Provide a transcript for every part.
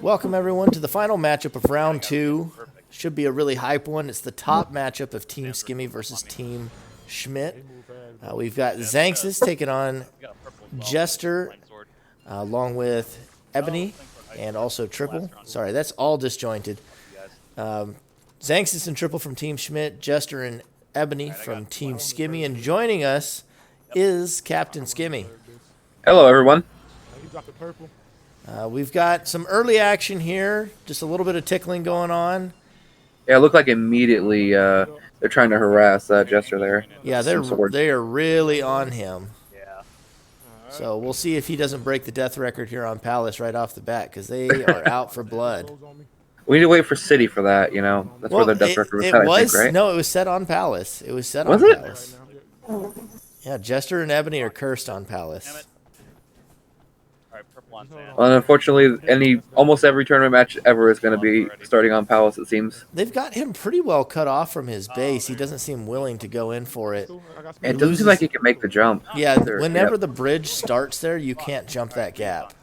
Welcome everyone to the final matchup of round 2. Should be a really hype one. It's the top matchup of Team Skimmy versus Team Schmidt. We've got Xanxus taking on Jester, along with Ebony and also TripL. Sorry, that's all disjointed. Xanxus and TripL from Team Schmidt, Jester and Ebony from Team Skimmy, and joining us is Captain Skimmy. Hello, everyone. We've got some early action here, just a little bit of tickling going on. Yeah, it looked like immediately they're trying to harass Jester there. Yeah, they are really on him. Yeah. So we'll see if he doesn't break the death record here on Palace right off the bat, because they are out for blood. We need to wait for City for that, you know. That's where their death record was set, I think, right? No, it was set on Palace. It was set on Palace. Yeah, Jester and Ebony are cursed on Palace. Well, unfortunately, almost every tournament match ever is going to be starting on Palace, it seems. They've got him pretty well cut off from his base. He doesn't seem willing to go in for it. It doesn't seem like he can make the jump. Yeah, whenever the bridge starts there, you can't jump that gap.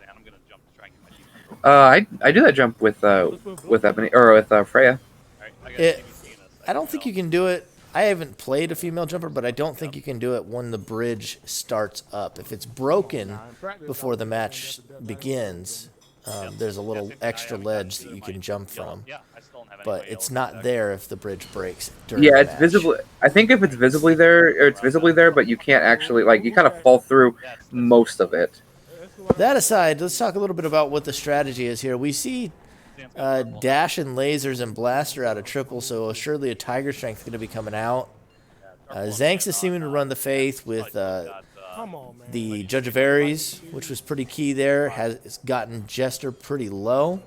I do that jump with Ebony or with Freya. I don't think you can do it. I haven't played a female jumper, but I don't think you can do it when the bridge starts up. If it's broken before the match begins, there's a little extra ledge that you can jump from. But it's not there if the bridge breaks during the match. It's visible. I think if it's visibly there, but you can't actually, you kind of fall through most of it. That aside, let's talk a little bit about what the strategy is here. We see dash and lasers and blaster out of TripL, so surely a Tiger Strength is going to be coming out. Xanxus is seeming to run the Faith with the Judge of Aries, which was pretty key there. Has gotten Jester pretty low.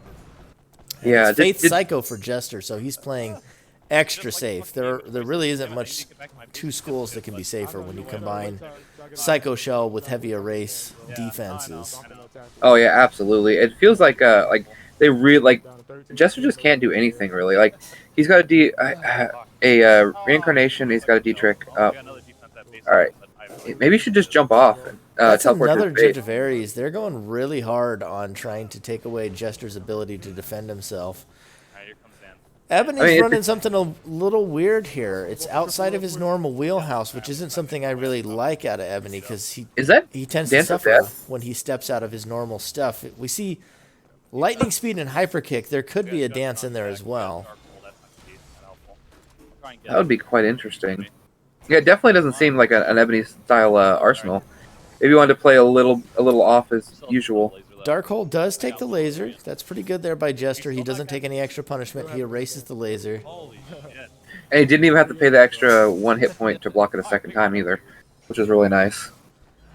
And yeah, Faith Psycho for Jester, so he's playing extra safe. There really isn't much two schools that can be safer when you combine Psycho Shell with heavy erase defenses. Oh yeah, absolutely. It feels like they really Jester just can't do anything really. He's got a reincarnation. He's got a D trick up. All right, maybe he should just jump off and teleport another to Judge of Aries. They're going really hard on trying to take away Jester's ability to defend himself. Ebony's running something a little weird here. It's outside of his normal wheelhouse, which isn't something I really like out of Ebony, because he tends to suffer when he steps out of his normal stuff. We see lightning speed and hyper kick. There could be a dance in there as well. That would be quite interesting. Yeah, it definitely doesn't seem like an Ebony style arsenal. Maybe you wanted to play a little off as usual. Darkhold does take the laser. That's pretty good there by Jester. He doesn't take any extra punishment. He erases the laser. And he didn't even have to pay the extra 1 hit point to block it a second time either, which is really nice.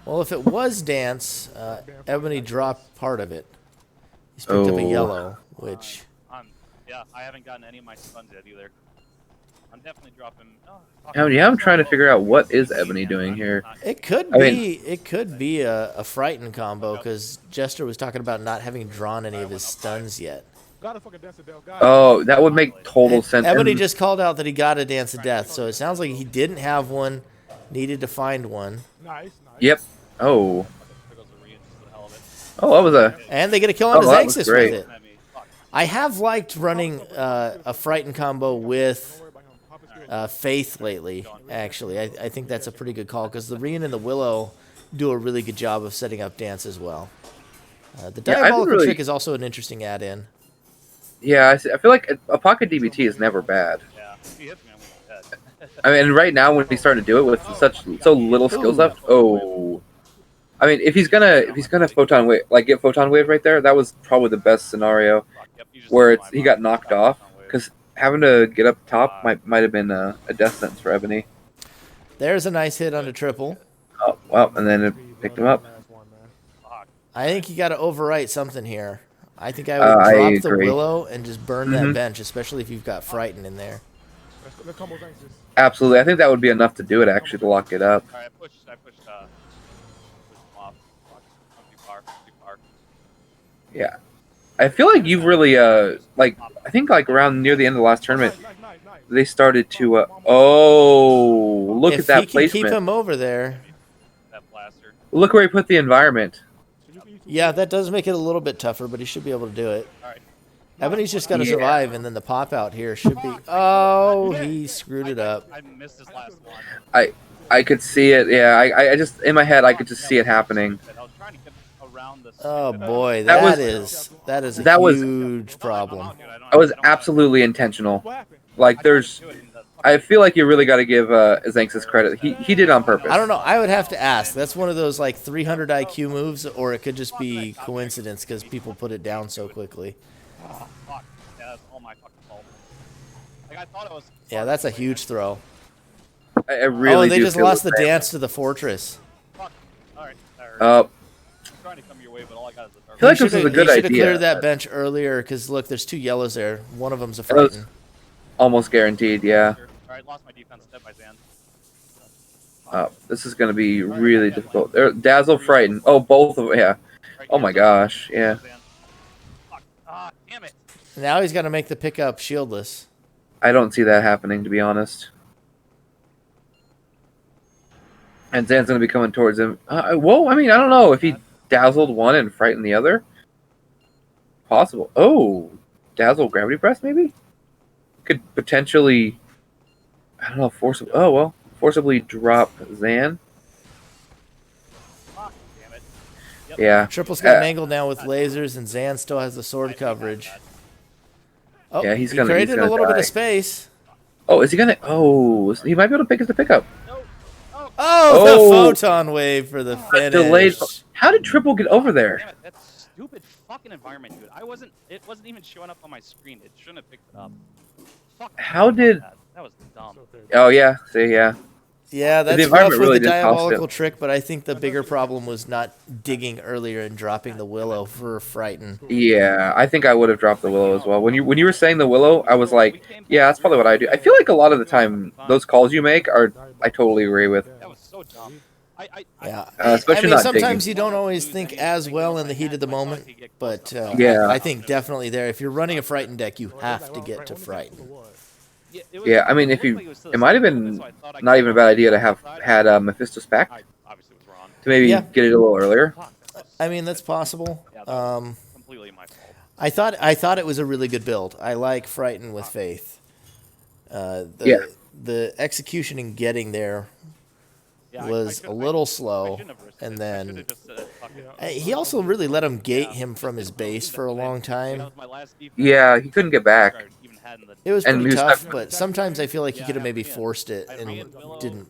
Well, if it was dance, Ebony dropped part of it. He's picked up a yellow, which... yeah, I haven't gotten any of my stuns yet either. I'm definitely dropping... I'm trying to figure out what is Ebony doing here. It could be a frighten combo, because Jester was talking about not having drawn any of his stuns yet. Oh, that would make total sense. Ebony just called out that he got a Dance of Death, so it sounds like he didn't have one, needed to find one. Yep. Oh. Oh, that was a... And they get a kill on Xanxus with it. I have liked running a frighten combo with Faith lately, actually. I think that's a pretty good call, because the Rian and the Willow do a really good job of setting up dance as well. The Diabolical Trick is also an interesting add-in. Yeah, I feel like a pocket DBT is never bad. I mean, right now when he's starting to do it with so little skills left, I mean, if he's gonna photon wave, get photon wave right there, that was probably the best scenario, where he got knocked off, because having to get up top might have been a death sentence for Ebony. There's a nice hit on the TripL. Oh well, and then it picked him up. I think you got to overwrite something here. I think I would drop the Willow and just burn that bench, especially if you've got Frighten in there. Absolutely, I think that would be enough to do it, actually, to lock it up. I pushed him off. Yeah. I feel like you've really, I think around near the end of the last tournament, they started to, look at that placement. Keep him over there. That blaster. Look where he put the environment. Yeah, that does make it a little bit tougher, but he should be able to do it. All right. Ebony's just got to Yeah. survive, and then the pop out here should be... Oh, he screwed it up. I missed this last one. I could see it. Yeah, I just in my head I could just see it happening. I was trying to get around this. Oh boy, That that is a that was- huge problem. That was absolutely intentional. Like there's, I feel like you really got to give Xanxus credit. He did it on purpose. I don't know. I would have to ask. That's one of those like 300 IQ moves, or it could just be coincidence because people put it down so quickly. Oh, fuck. Yeah, that's all my fucking fault. Like, I thought it was... Yeah, that's a huge throw. I really. Oh, and they do just feel lost the same. dance to the fortress. Fuck. All right. Uh, I'm trying to come your way, but all I got is a dark. I feel like He this is a should've- good he should have idea. cleared that bench earlier because look, there's 2 yellows there. One of them's a Those- frighten. Almost guaranteed. Yeah. All right, lost my defense step by Zan. This is going to be really difficult. Dazzle, frighten. Oh, both of them. Yeah. Oh my gosh. Yeah. Fuck. Ah, damn it. Now he's got to make the pickup shieldless. I don't see that happening, to be honest. And Zan's going to be coming towards him. Whoa, I mean, I don't know. If he dazzled one and frightened the other. Possible. Oh, dazzle gravity press, maybe? Could potentially, I don't know, forcibly drop Zan. Fuck, damn it. Yep. Yeah. Triple's got mangled now with lasers, and Zan still has the sword coverage. Oh, Yeah, he he's gonna created a little bit die. of space. Oh, is he going to? Oh, he might be able to pick us to pick up. No. Oh, Oh, the Oh. photon wave for the finish. Delayed. How did Triple get over there? damn it. That's stupid fucking environment, dude. It wasn't even showing up on my screen. It shouldn't have picked it up. Fuck. How did- That was dumb. Oh, yeah. See, yeah. Yeah, that's rough environment with really the did cost diabolical it. trick, but I think the bigger problem was not digging earlier and dropping the willow for frighten. Yeah, I think I would have dropped the Willow as well. When you were saying the Willow, I was like, yeah, that's probably what I do. I feel like a lot of the time, those calls you make are, I totally agree with. That was so dumb. Yeah, especially I mean, not sometimes digging. you don't always think as well in the heat of the moment, but Yeah. I think definitely there. If you're running a frighten deck, you have to get to frighten. Yeah, I mean, if you, it might have been not even a bad idea to have had Mephisto's back I obviously was wrong. to maybe Yeah. get it a little earlier. I mean, that's possible. Yeah, that was completely my fault. I thought it was a really good build. I like frighten with faith. Yeah. The execution in getting there Yeah, was a little slow, and then he also really let him gate him from his base for a long time. Yeah, he couldn't get back. It was And pretty he was tough, stuck- but sometimes I feel like he could have maybe forced it and didn't.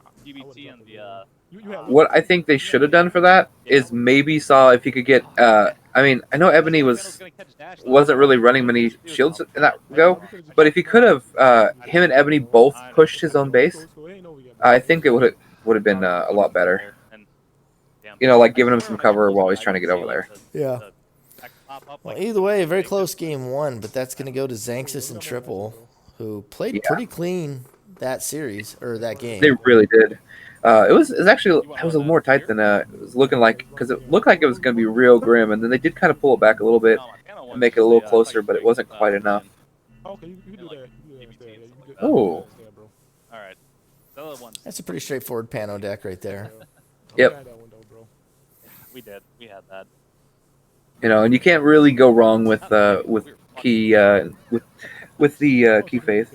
What I think they should have done for that is maybe saw if he could get. I mean, I know Ebony wasn't really running many shields in that go, but if he could have, him and Ebony both pushed his own base, I think it would have been a lot better. You know, like giving him some cover while he's trying to get over there. Yeah. Well, either way, a very close game 1, but that's going to go to Xanxus and TripL, who played pretty clean that series or that game. They really did. It was actually it was a little more tight than it was looking like, because it looked like it was going to be real grim, and then they did kind of pull it back a little bit and make it a little closer, but it wasn't quite enough. Okay, you can do that. You can do that. Oh. All right. The other ones That's a pretty straightforward Pano deck right there. Yep. we did. We had that. You know, and you can't really go wrong with key with the key faith.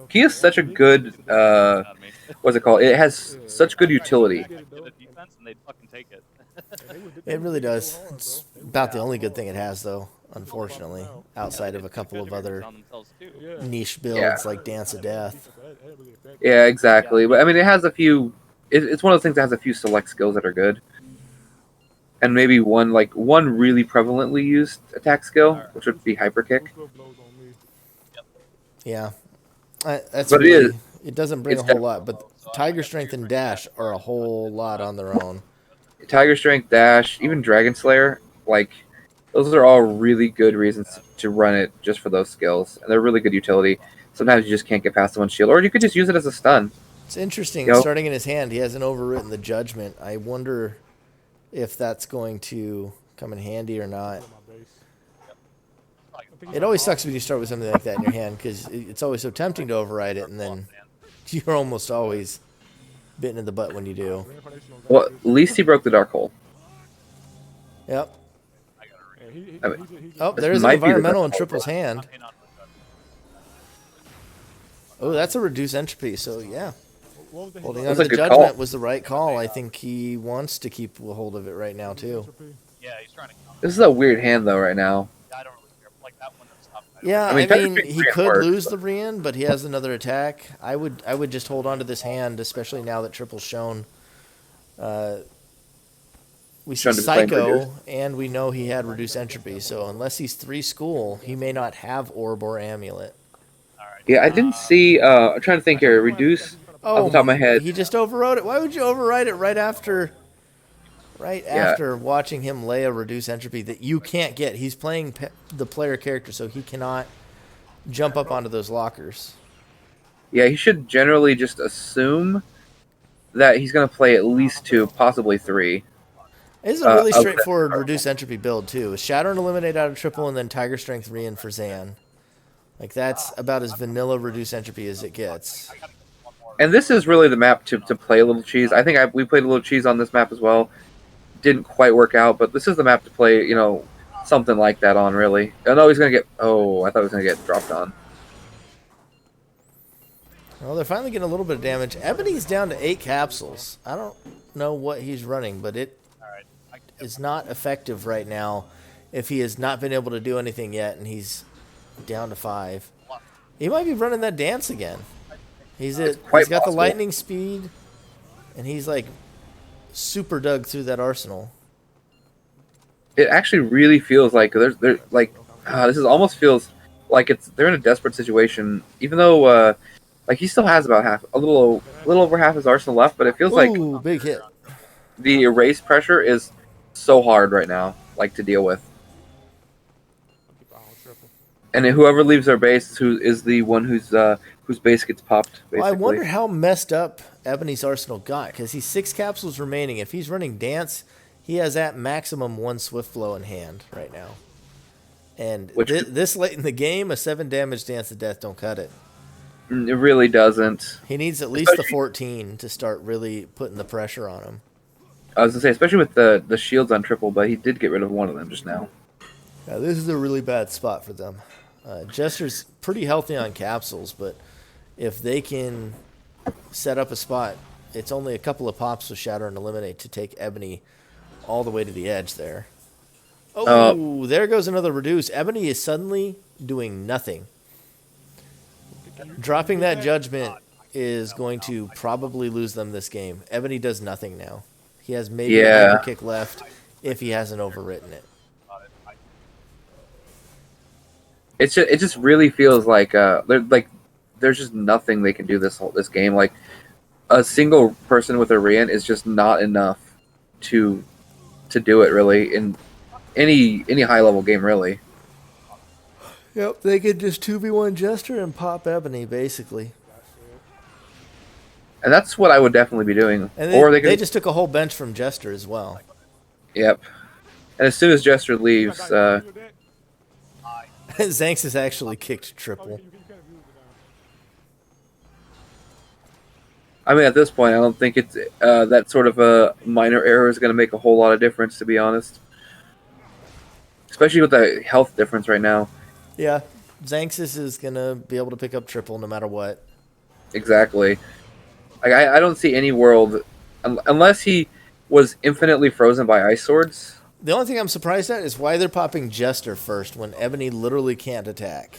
Key is such a good what's it called? It has such good utility. It really does. It's about the only good thing it has, though, unfortunately, outside of a couple of other niche builds like Dance of Death. Yeah, exactly. But I mean, it has a few. It's one of those things that has a few select skills that are good, and maybe one really prevalently used attack skill, which would be hyper kick. Yeah, that's But really, it doesn't bring a it's whole lot, but Tiger Strength and Dash are a whole lot on their own. Tiger Strength, Dash, even Dragon Slayer, like those are all really good reasons to run it just for those skills, and they're really good utility. Sometimes you just can't get past the one shield, or you could just use it as a stun. It's interesting. Yep. Starting in his hand, he hasn't overwritten the Judgment. I wonder if that's going to come in handy or not. It always sucks when you start with something like that in your hand because it's always so tempting to override it, and then you're almost always bitten in the butt when you do. Well, at least he broke the dark hole. Yep. I mean, Oh, this there is an might be the environmental in best Triple's hand. Oh, that's a reduced entropy, so yeah. What was the Holding hit on That's to a good judgment call. was the right call. I think he wants to keep a hold of it right now, too. Yeah, he's trying to counter. This is a weird hand though right now. I don't really care. Like that one that's up. Yeah, I mean, I mean, technically he it could works, lose but- the Brienne, but he has another attack. I would just hold on to this hand, especially now that Triple's shown. We see Shown to be playing Psycho, reduced. and we know he had reduced entropy. So unless he's 3 school, he may not have Orb or Amulet. Yeah, I didn't see. I'm trying to think here. Reduce off the top of my head. He just overrode it. Why would you override it right after? Right Yeah. after watching him lay a reduce entropy that you can't get. He's playing the player character, so he cannot jump up onto those lockers. Yeah, he should generally just assume that he's going to play at least 2, possibly 3. This is a really Okay. straightforward reduce entropy build, too. Shatter and Eliminate out of Triple, and then Tiger Strength Re-in for Xan. Like, that's about as vanilla reduce entropy as it gets. And this is really the map to play a little cheese. I think we played a little cheese on this map as well. Didn't quite work out, but this is the map to play, something like that on, really. I know he's going to get... Oh, I thought he was going to get dropped on. Well, they're finally getting a little bit of damage. Ebony's down to 8 capsules. I don't know what he's running, but it is not effective right now if he has not been able to do anything yet, and he's down to 5. He might be running that dance again. He's got the possible. lightning speed, and he's like super dug through that arsenal. It actually really feels like this is almost feels like they're in a desperate situation, even though he still has about a little over half his arsenal left, but it feels like Ooh, big hit. the erase pressure is so hard right now, to deal with. And whoever leaves their base is the one whose base gets popped, basically. Well, I wonder how messed up Ebony's arsenal got, because he's 6 capsules remaining. If he's running dance, he has at maximum 1 swift flow in hand right now. And this late in the game, a 7 damage dance to death don't cut it. It really doesn't. He needs at least the 14 to start really putting the pressure on him. I was going to say, especially with the shields on triple, but he did get rid of one of them just now. Yeah, this is a really bad spot for them. Jester's pretty healthy on capsules, but if they can set up a spot, it's only a couple of pops with Shatter and Eliminate to take Ebony all the way to the edge there. Oh, there goes another reduce. Ebony is suddenly doing nothing. Dropping that judgment is going to probably lose them this game. Ebony does nothing now. He has maybe a hyper kick left if he hasn't overwritten it. It just really feels like there's just nothing they can do this game. Like a single person with a Rian is just not enough to do it really in any high level game really. Yep, they could just 2v1 Jester and pop Ebony basically. And that's what I would definitely be doing. And or they just took a whole bench from Jester as well. Yep. And as soon as Jester leaves, Xanxus actually kicked triple. I mean, at this point, I don't think it's that sort of a minor error is going to make a whole lot of difference, to be honest. Especially with the health difference right now. Yeah, Xanxus is going to be able to pick up triple no matter what. Exactly. Like, I don't see any world, unless he was infinitely frozen by ice swords. The only thing I'm surprised at is why they're popping Jester first when Ebony literally can't attack.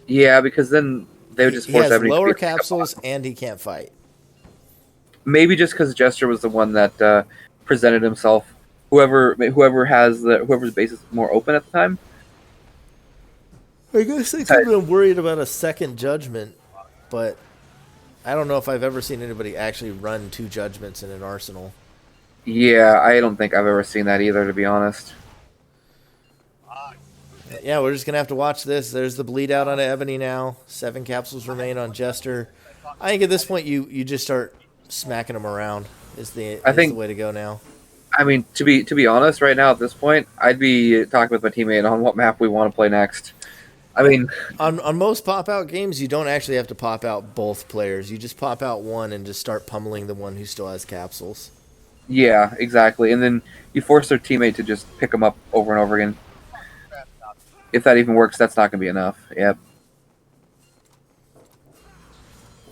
Yeah, because then they would just force has Ebony to lower be- capsules and he can't fight. Maybe just because Jester was the one that presented himself. Whoever's base is more open at the time. I guess they could have been worried about a second judgment, but I don't know if I've ever seen anybody actually run 2 judgments in an arsenal. Yeah, I don't think I've ever seen that either, to be honest. Yeah, we're just going to have to watch this. There's the bleed out on Ebony now. 7 capsules remain on Jester. I think at this point you just start smacking them around is the way to go now. I mean, to be honest, right now at this point, I'd be talking with my teammate on what map we want to play next. I mean, on most pop-out games, you don't actually have to pop out both players. You just pop out one and just start pummeling the one who still has capsules. Yeah, exactly. And then you force their teammate to just pick them up over and over again. If that even works, that's not going to be enough. Yep.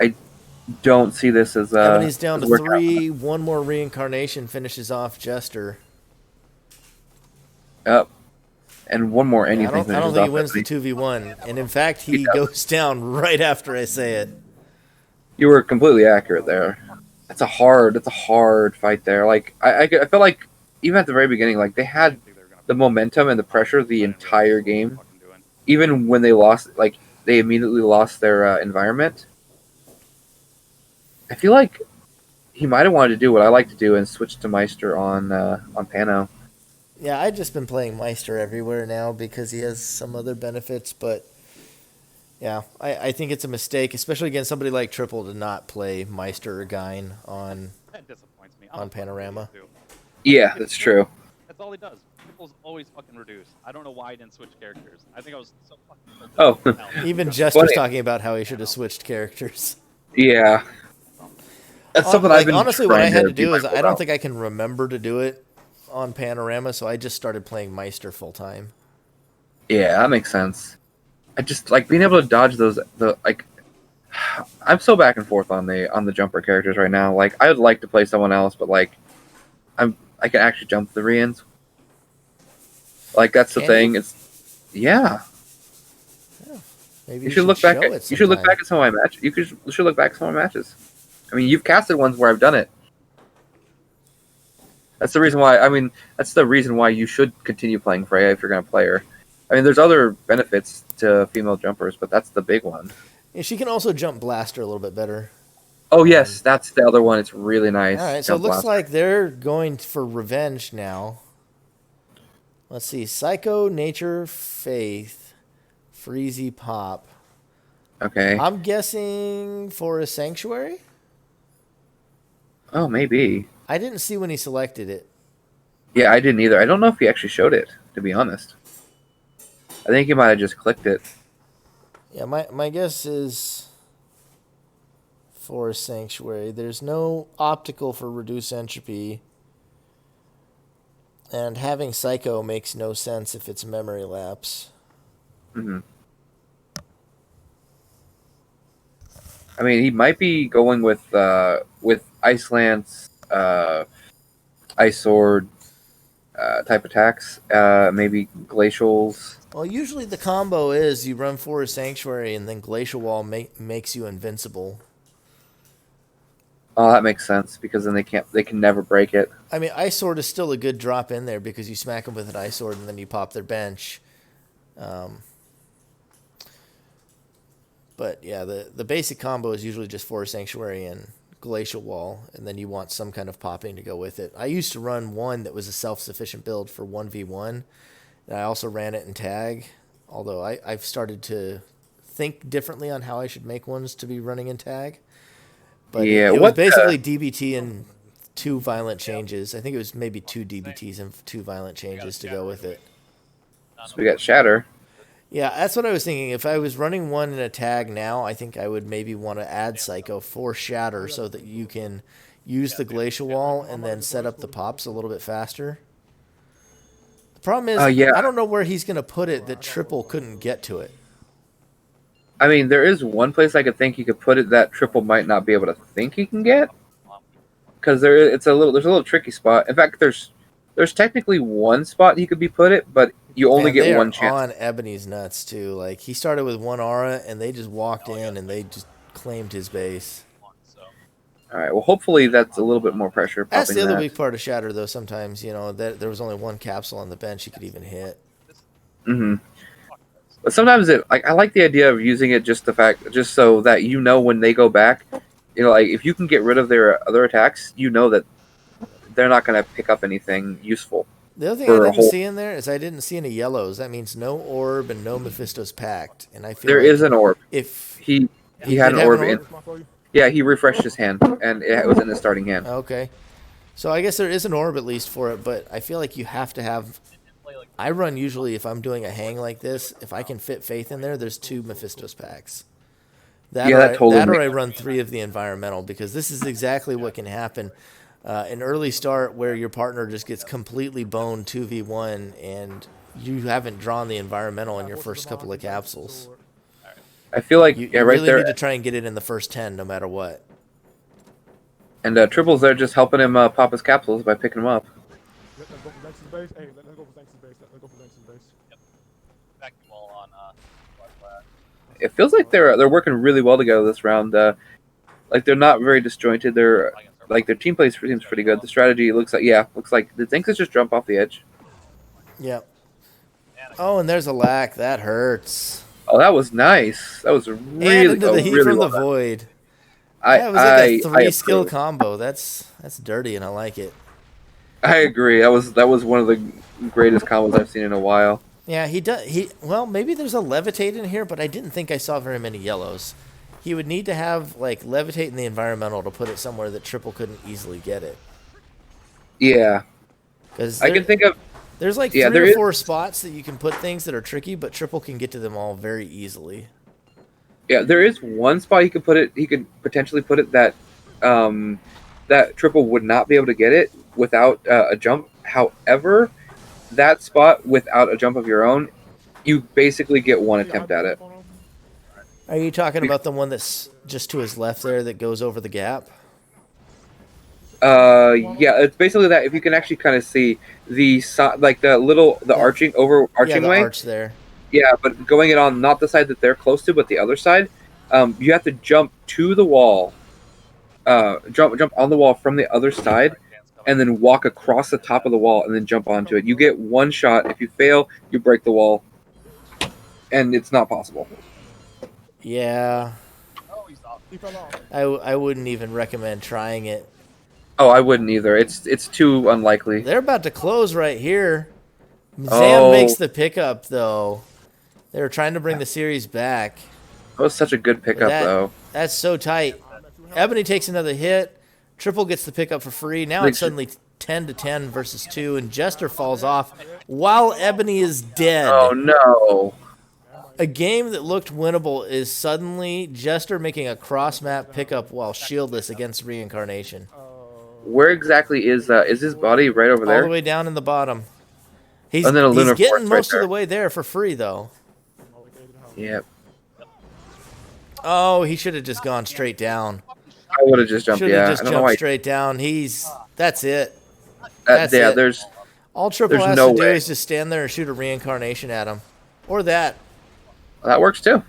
I don't see this as Ebony's down to working out. 3. One more reincarnation finishes off Jester. Yep. And one more Yeah, anything. I don't finishes think he off wins the Ebony. 2v1. And in fact, he goes down right after I say it. You were completely accurate there. It's a hard fight there. Like I felt like even at the very beginning, like they had the momentum and the pressure the entire game. Even when they lost, like they immediately lost their environment. I feel like he might have wanted to do what I like to do and switch to Meister on Pano. Yeah, I've just been playing Meister everywhere now because he has some other benefits, but yeah, I think it's a mistake, especially against somebody like TripL, to not play Meister or Gein on That disappoints me. Panorama. Yeah, that's true. That's all he does. TripL's always fucking reduced. I don't know why he didn't switch characters. I think I was so fucking. Oh. Even Jester's talking about how he should have switched characters. Yeah. That's something I've been honestly, what I trying had to to do is mindful I don't about. think I can remember to do it on Panorama, so I just started playing Meister full time. Yeah, that makes sense. I just like being able to dodge those. I'm so back and forth on the jumper characters right now. Like I would like to play someone else, but like I can actually jump the re-ins. Like that's the thing. It's yeah. Maybe You should look back. You should look sometime. back at some of my matches. You should look back at some of my matches. I mean, you've casted ones where I've done it. That's the reason why. I mean, that's the reason why you should continue playing Freya if you're going to play her. I mean, there's other benefits to female jumpers, but that's the big one. Yeah, she can also jump Blaster a little bit better. Oh yes, that's the other one. It's really nice. All right, so it looks like they're going for revenge now. Let's see. Psycho, Nature, Faith, Freezy, Pop. Okay. I'm guessing for a Sanctuary? Oh, maybe. I didn't see when he selected it. Yeah, I didn't either. I don't know if he actually showed it, to be honest. I think he might have just clicked it. Yeah, my guess is for a Sanctuary. There's no optical for Reduce Entropy. And having Psycho makes no sense if it's Memory Lapse. Mm-hmm. I mean, he might be going with Ice Lance, Ice Sword type attacks, maybe Glacials. Well, usually the combo is you run for a Sanctuary and then Glacial Wall makes you invincible. Oh, that makes sense because then they can never break it. I mean, Ice Sword is still a good drop in there because you smack them with an Ice Sword and then you pop their bench. But yeah, the basic combo is usually just Forest Sanctuary and Glacial Wall, and then you want some kind of popping to go with it. I used to run one that was a self-sufficient build for 1v1, and I also ran it in tag, although I've started to think differently on how I should make ones to be running in tag. But yeah, it was basically DBT and 2 violent changes. I think it was maybe 2 DBTs and 2 violent changes to go with it. So we got Shatter. Yeah, that's what I was thinking. If I was running one in a tag now, I think I would maybe want to add Psycho for Shatter so that you can use the Glacial Wall and then set up the pops a little bit faster. The problem is, I don't know where he's going to put it that TripL couldn't get to it. I mean, there is one place I could think he could put it that TripL might not be able to think he can get, because there's a little tricky spot. In fact, there's technically one spot he could be put it, but you only get one chance. On Ebony's nuts too. Like he started with 1 aura and they just walked in and they just claimed his base. All right. Well, hopefully that's a little bit more pressure. That's the other weak part of Shatter, though. Sometimes that there was only 1 capsule on the bench he could even hit. Mm-hmm. But sometimes I like the idea of using it just so that when they go back, like if you can get rid of their other attacks, that they're not going to pick up anything useful. The other thing I didn't see in there is I didn't see any yellows. That means no orb and no Mephisto's Pact. And I feel there is an orb. If he had an orb in, yeah, he refreshed his hand and it was in his starting hand. Okay, so I guess there is an orb at least for it, but I feel like you have to have. I run usually if I'm doing a hang like this. If I can fit Faith in there, there's 2 Mephisto's Pacts. That or I run 3 of the environmental because this is exactly what can happen. an early start where your partner just gets completely boned 2v1 and you haven't drawn the environmental in your first couple of capsules. I feel like You right really there, need to try and get it in the first 10 no matter what. and TripL's there just helping him pop his capsules by picking him up. Let's go for Xanxus base. Hey, let's go for Xanxus base. Let's go for Xanxus base. Back you all on It feels like they're working really well together this round. Like they're not very disjointed. They're like their team play seems pretty good. The strategy looks like did Xanxus just jump off the edge? Yep. Oh, and there's a lack. That hurts. Oh, that was nice. That was really And into the heat really from well the done. void. I Yeah, it was like a I 3-skill approve. combo. That's dirty, and I like it. I agree. That was one of the greatest combos I've seen in a while. Yeah, he does. Well, maybe there's a levitate in here, but I didn't think I saw very many yellows. He would need to have like levitate in the environmental to put it somewhere that Triple couldn't easily get it. Yeah, Because I can think of. there's like Yeah, 3 there or is- 4 spots that you can put things that are tricky, but Triple can get to them all very easily. Yeah, there is one spot he could put it. He could potentially put it that that Triple would not be able to get it without a jump. However, that spot without a jump of your own, you basically get one attempt at it. Are you talking about the one that's just to his left there that goes over the gap? Yeah, it's basically that. If you can actually kind of see the like the arching Yeah, the way. arch there. Yeah, but going it on not the side that they're close to, but the other side. You have to jump to the wall. Jump on the wall from the other side, and then walk across the top of the wall, and then jump onto it. You get one shot. If you fail, you break the wall, and it's not possible. Yeah, He fell off. I wouldn't even recommend trying it. Oh, I wouldn't either. It's too unlikely. They're about to close right here. Zam Oh. makes the pickup, though. They were trying to bring the series back. That was such a good pickup, though. That's so tight. Ebony takes another hit. Triple gets the pickup for free. Now it's suddenly 10-10 versus 2, and Jester falls off while Ebony is dead. Oh no! A game that looked winnable is suddenly Jester making a cross-map pickup while shieldless against Reincarnation. Where exactly is his body? Right over All there. the way down in the bottom. He's And then a lunar getting force right most of there. the way there for free, though. Yep. Oh, he should have just gone straight down. I would have just jumped. Should Yeah, have just I don't know jumped why. straight down. That's it. That's Yeah, it. there's. All Triple There's has no to do way. is just stand there and shoot a Reincarnation at him. Or that. That works too.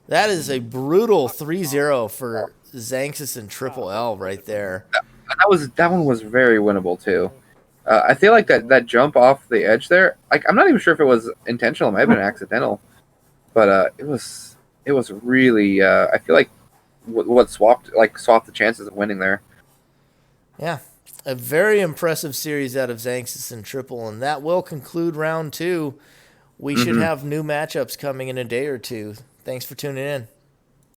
That is a brutal 3-0 for Xanxus and TripL right there. That one was very winnable too. I feel like that jump off the edge there. Like I'm not even sure if it was intentional. It might have been accidental, but it was really. I feel like what swapped the chances of winning there. Yeah. A very impressive series out of Xanxus and Triple, and that will conclude round 2. We should have new matchups coming in a day or two. Thanks for tuning in.